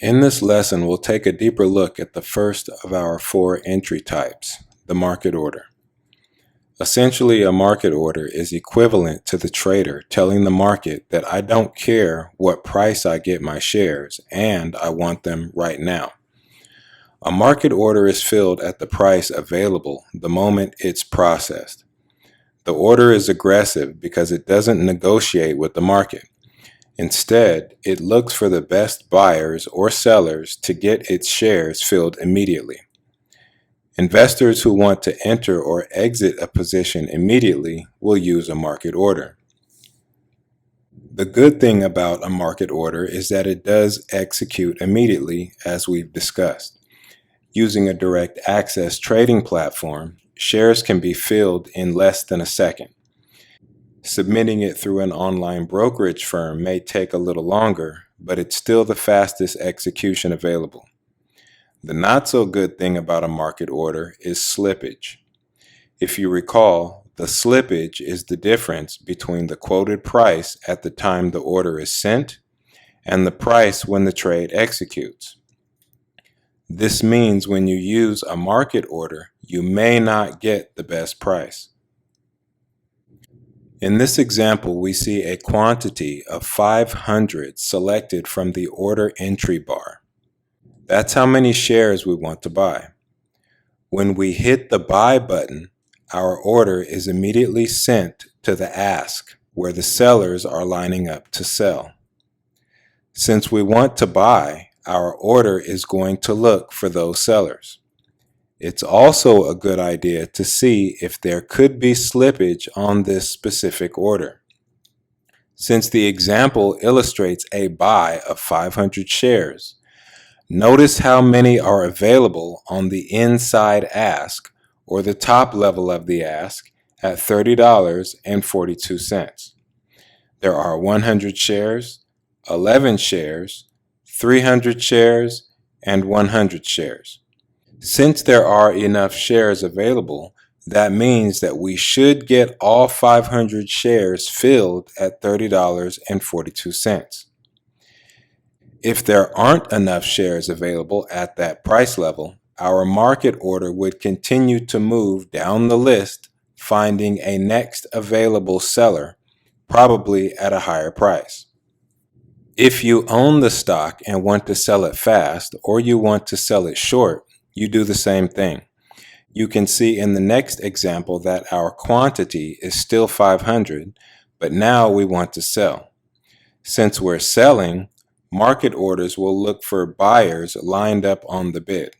In this lesson, we'll take a deeper look at the first of our four entry types, the market order. Essentially, a market order is equivalent to the trader telling the market that I don't care what price I get my shares and I want them right now. A market order is filled at the price available the moment it's processed. The order is aggressive because it doesn't negotiate with the market. Instead, it looks for the best buyers or sellers to get its shares filled immediately. Investors who want to enter or exit a position immediately will use a market order. The good thing about a market order is that it does execute immediately, as we've discussed. Using a direct access trading platform, shares can be filled in less than a second. Submitting it through an online brokerage firm may take a little longer, but it's still the fastest execution available. The not so good thing about a market order is slippage. If you recall, the slippage is the difference between the quoted price at the time the order is sent and the price when the trade executes. This means when you use a market order, you may not get the best price. In this example, we see a quantity of 500 selected from the order entry bar. That's how many shares we want to buy. When we hit the buy button, our order is immediately sent to the ask, where the sellers are lining up to sell. Since we want to buy, our order is going to look for those sellers. It's also a good idea to see if there could be slippage on this specific order. Since the example illustrates a buy of 500 shares, notice how many are available on the inside ask, or the top level of the ask, at $30.42. There are 100 shares, 11 shares, 300 shares, and 100 shares. Since there are enough shares available, that means that we should get all 500 shares filled at $30.42. If there aren't enough shares available at that price level, our market order would continue to move down the list, finding a next available seller, probably at a higher price. If you own the stock and want to sell it fast, or you want to sell it short, you do the same thing. You can see in the next example that our quantity is still 500, but now we want to sell. Since we're selling, market orders will look for buyers lined up on the bid.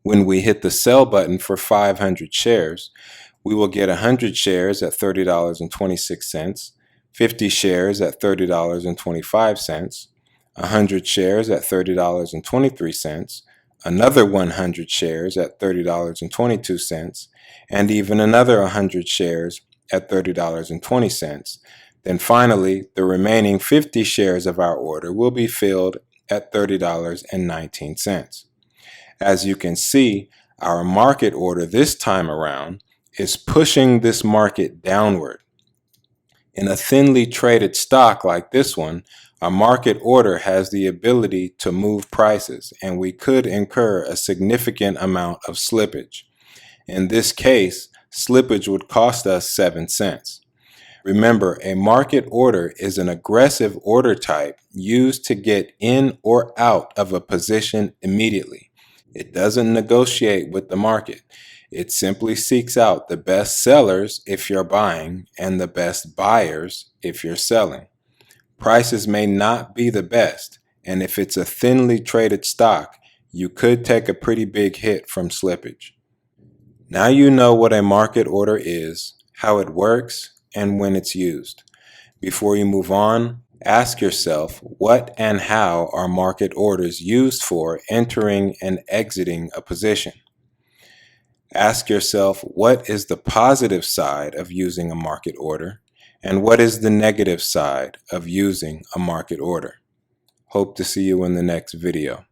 When we hit the sell button for 500 shares, we will get 100 shares at $30.26, 50 shares at $30.25, 100 shares at $30.23, another 100 shares at $30.22, and even another 100 shares at $30.20. Then finally, the remaining 50 shares of our order will be filled at $30.19. As you can see, our market order this time around is pushing this market downward. In a thinly traded stock like this one, a market order has the ability to move prices, and we could incur a significant amount of slippage. In this case, slippage would cost us 7 cents. Remember, a market order is an aggressive order type used to get in or out of a position immediately. It doesn't negotiate with the market. It simply seeks out the best sellers if you're buying and the best buyers if you're selling. Prices may not be the best, and if it's a thinly traded stock, you could take a pretty big hit from slippage. Now you know what a market order is, how it works, and when it's used. Before you move on, ask yourself, what and how are market orders used for entering and exiting a position? Ask yourself, what is the positive side of using a market order, and what is the negative side of using a market order? Hope to see you in the next video.